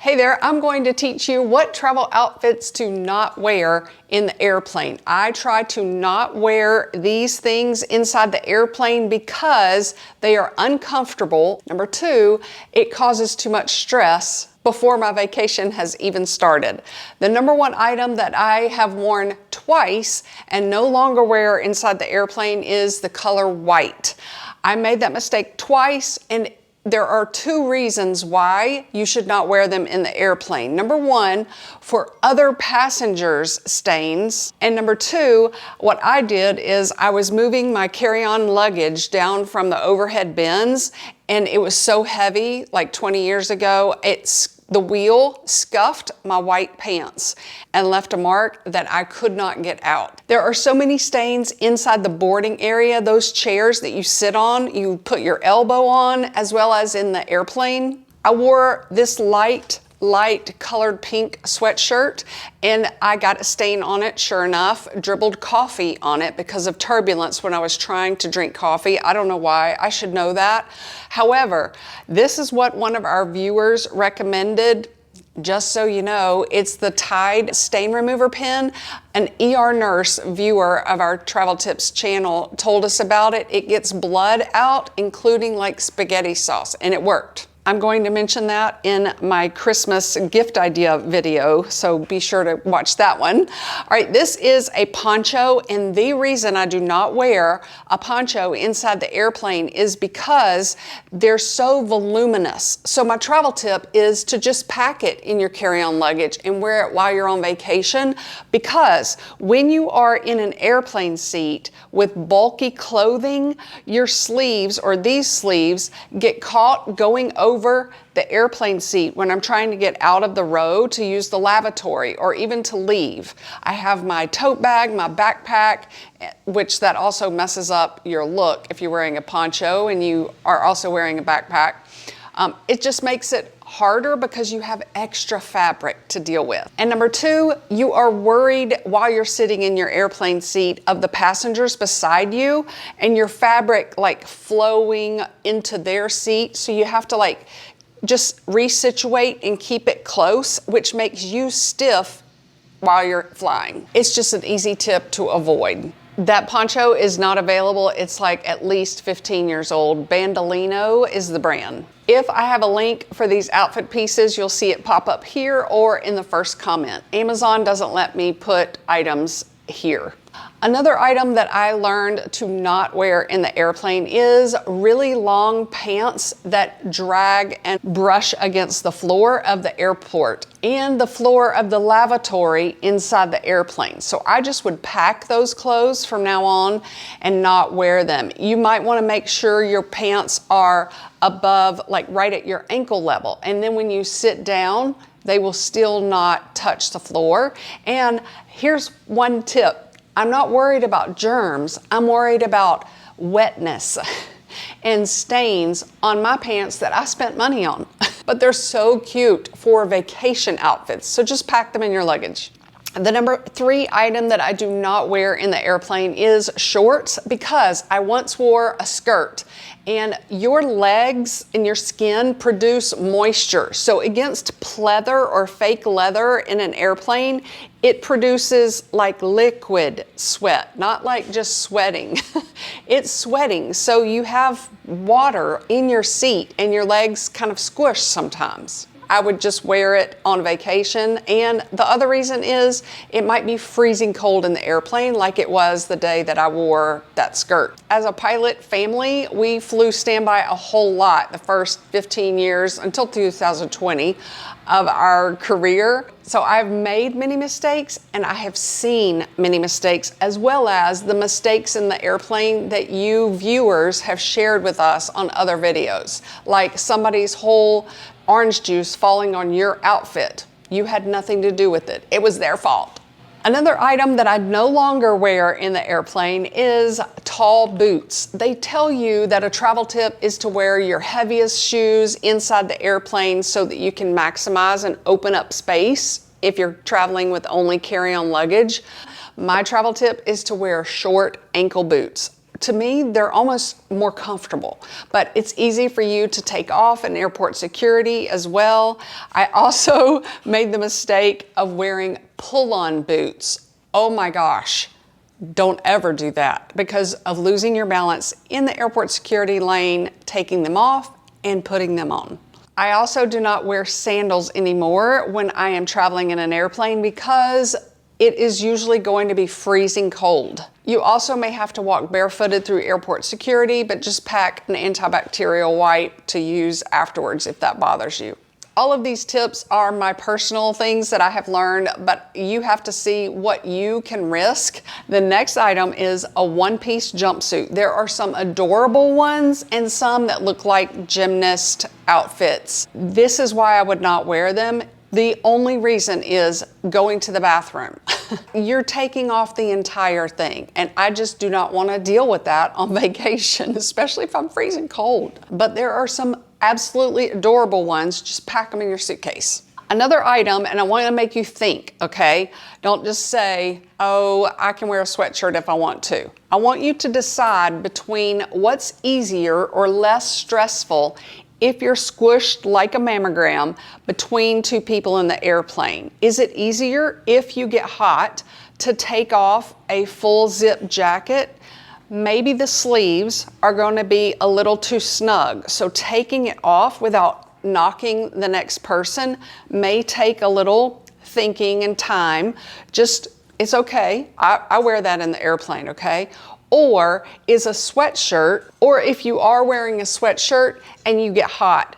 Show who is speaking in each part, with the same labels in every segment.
Speaker 1: Hey there, I'm going to teach you what travel outfits to not wear in the airplane. I try to not wear these things inside the airplane because they are uncomfortable. Number two, it causes too much stress before my vacation has even started. The number one item that I have worn twice and no longer wear inside the airplane is the color white. I made that mistake twice, and there are two reasons why you should not wear them in the airplane. Number one, for other passengers' stains. And number two, what I did is I was moving my carry-on luggage down from the overhead bins, and it was so heavy, like 20 years ago, the wheel scuffed my white pants and left a mark that I could not get out. There are so many stains inside the boarding area, those chairs that you sit on, you put your elbow on, as well as in the airplane. I wore this light colored pink sweatshirt, and I got a stain on it, sure enough. Dribbled coffee on it because of turbulence when I was trying to drink coffee. I don't know why, I should know that. However, this is what one of our viewers recommended. Just so you know, it's the Tide Stain Remover Pen. An ER nurse viewer of our Travel Tips channel told us about it. It gets blood out, including like spaghetti sauce, and it worked. I'm going to mention that in my Christmas gift idea video, so be sure to watch that one. All right, this is a poncho, and the reason I do not wear a poncho inside the airplane is because they're so voluminous. So my travel tip is to just pack it in your carry-on luggage and wear it while you're on vacation, because when you are in an airplane seat with bulky clothing, your sleeves, or these sleeves, get caught going over the airplane seat when I'm trying to get out of the row to use the lavatory or even to leave. I have my tote bag, my backpack, which that also messes up your look if you're wearing a poncho and you are also wearing a backpack. It just makes it harder because you have extra fabric to deal with. And number two, you are worried while you're sitting in your airplane seat of the passengers beside you and your fabric like flowing into their seat. So you have to like just resituate and keep it close, which makes you stiff while you're flying. It's just an easy tip to avoid. That poncho is not available. It's like at least 15 years old. Bandolino is the brand. If I have a link for these outfit pieces, you'll see it pop up here or in the first comment. Amazon doesn't let me put items here. Another item that I learned to not wear in the airplane is really long pants that drag and brush against the floor of the airport and the floor of the lavatory inside the airplane. So I just would pack those clothes from now on and not wear them. You might want to make sure your pants are above, like right at your ankle level. And then when you sit down, they will still not touch the floor. And here's one tip. I'm not worried about germs. I'm worried about wetness and stains on my pants that I spent money on. But they're so cute for vacation outfits, so just pack them in your luggage. The number three item that I do not wear in the airplane is shorts, because I once wore a skirt, and your legs and your skin produce moisture. So against pleather or fake leather in an airplane, it produces like liquid sweat, not like just sweating. It's sweating, so you have water in your seat and your legs kind of squish sometimes. I would just wear it on vacation. And the other reason is it might be freezing cold in the airplane like it was the day that I wore that skirt. As a pilot family, we flew standby a whole lot the first 15 years until 2020 of our career. So I've made many mistakes and I have seen many mistakes, as well as the mistakes in the airplane that you viewers have shared with us on other videos, like somebody's whole orange juice falling on your outfit. You had nothing to do with it. It was their fault. Another item that I no longer wear in the airplane is tall boots. They tell you that a travel tip is to wear your heaviest shoes inside the airplane so that you can maximize and open up space if you're traveling with only carry-on luggage. My travel tip is to wear short ankle boots. To me, they're almost more comfortable, but it's easy for you to take off in airport security as well. I also made the mistake of wearing pull-on boots. Oh my gosh, don't ever do that because of losing your balance in the airport security lane, taking them off and putting them on. I also do not wear sandals anymore when I am traveling in an airplane because it is usually going to be freezing cold. You also may have to walk barefooted through airport security, but just pack an antibacterial wipe to use afterwards if that bothers you. All of these tips are my personal things that I have learned, but you have to see what you can risk. The next item is a one-piece jumpsuit. There are some adorable ones and some that look like gymnast outfits. This is why I would not wear them. The only reason is going to the bathroom. You're taking off the entire thing, and I just do not want to deal with that on vacation, especially if I'm freezing cold. But there are some absolutely adorable ones. Just pack them in your suitcase. Another item, and I want to make you think, okay? Don't just say, oh, I can wear a sweatshirt if I want to. I want you to decide between what's easier or less stressful if you're squished like a mammogram between two people in the airplane. Is it easier if you get hot to take off a full zip jacket? Maybe the sleeves are going to be a little too snug, so taking it off without knocking the next person may take a little thinking and time. It's okay. I wear that in the airplane, okay? Or is a sweatshirt, or if you are wearing a sweatshirt and you get hot,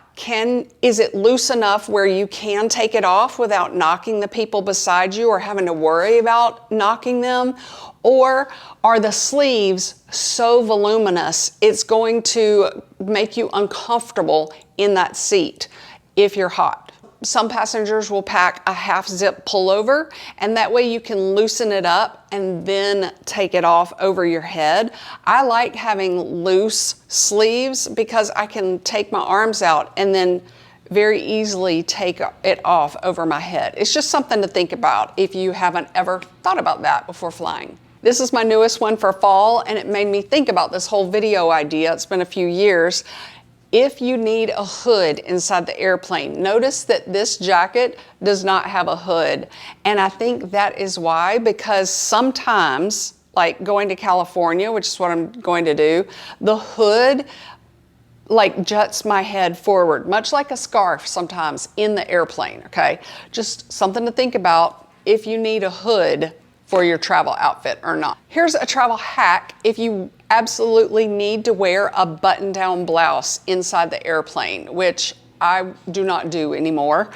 Speaker 1: is it loose enough where you can take it off without knocking the people beside you or having to worry about knocking them? Or are the sleeves so voluminous it's going to make you uncomfortable in that seat if you're hot? Some passengers will pack a half zip pullover, and that way you can loosen it up and then take it off over your head. I like having loose sleeves because I can take my arms out and then very easily take it off over my head. It's just something to think about if you haven't ever thought about that before flying. This is my newest one for fall, and it made me think about this whole video idea. It's been a few years. If you need a hood inside the airplane, notice that this jacket does not have a hood. And I think that is why, because sometimes, like going to California, which is what I'm going to do, the hood like juts my head forward, much like a scarf sometimes in the airplane, okay? Just something to think about if you need a hood for your travel outfit or not. Here's a travel hack if you absolutely need to wear a button-down blouse inside the airplane, which I do not do anymore.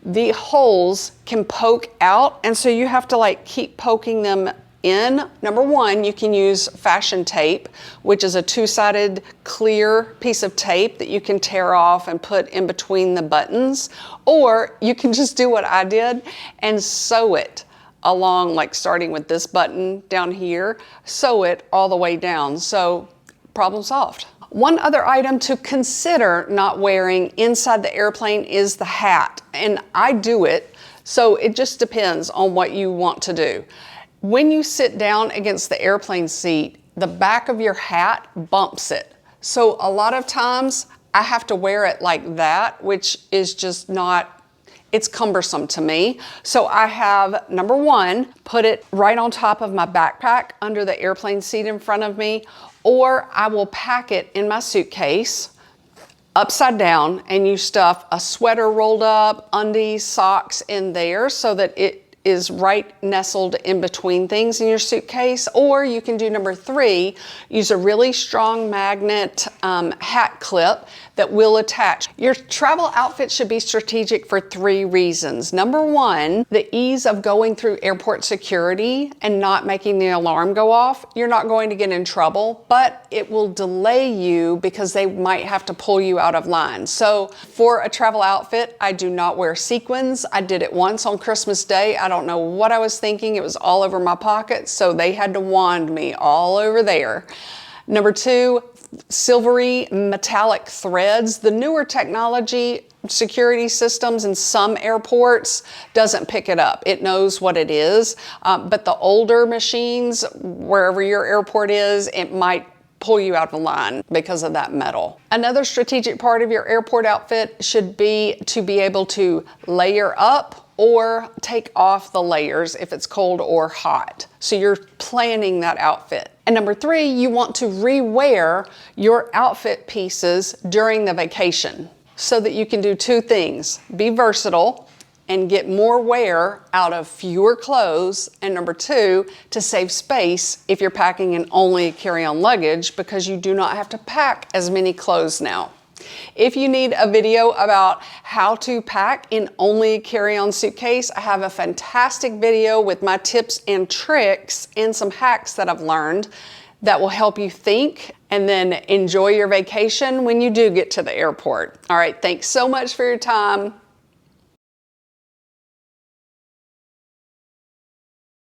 Speaker 1: The holes can poke out, and so you have to like keep poking them in. Number one, you can use fashion tape, which is a two-sided clear piece of tape that you can tear off and put in between the buttons, or you can just do what I did and sew it along, like starting with this button down here, sew it all the way down. So problem solved. One other item to consider not wearing inside the airplane is the hat. And I do it, so it just depends on what you want to do. When you sit down against the airplane seat, the back of your hat bumps it. So a lot of times I have to wear it like that, which is just not, it's cumbersome to me. So I have, number one, put it right on top of my backpack under the airplane seat in front of me, or I will pack it in my suitcase upside down and you stuff a sweater rolled up, undies, socks in there so that it is right nestled in between things in your suitcase. Or you can do number three, use a really strong magnet hat clip that will attach. Your travel outfit should be strategic for three reasons. Number one, the ease of going through airport security and not making the alarm go off. You're not going to get in trouble, but it will delay you because they might have to pull you out of line. So for a travel outfit, I do not wear sequins. I did it once on Christmas Day. I don't know what I was thinking. It was all over my pocket, so they had to wand me all over there. Number two, silvery metallic threads. The newer technology, security systems in some airports doesn't pick it up. It knows what it is, but the older machines, wherever your airport is, it might pull you out of line because of that metal. Another strategic part of your airport outfit should be to be able to layer up or take off the layers if it's cold or hot. So you're planning that outfit. And number 3, you want to rewear your outfit pieces during the vacation so that you can do 2 things: be versatile and get more wear out of fewer clothes, and number 2, to save space if you're packing in only carry-on luggage, because you do not have to pack as many clothes now. If you need a video about how to pack in only carry-on suitcase, I have a fantastic video with my tips and tricks and some hacks that I've learned that will help you think and then enjoy your vacation when you do get to the airport. All right, thanks so much for your time.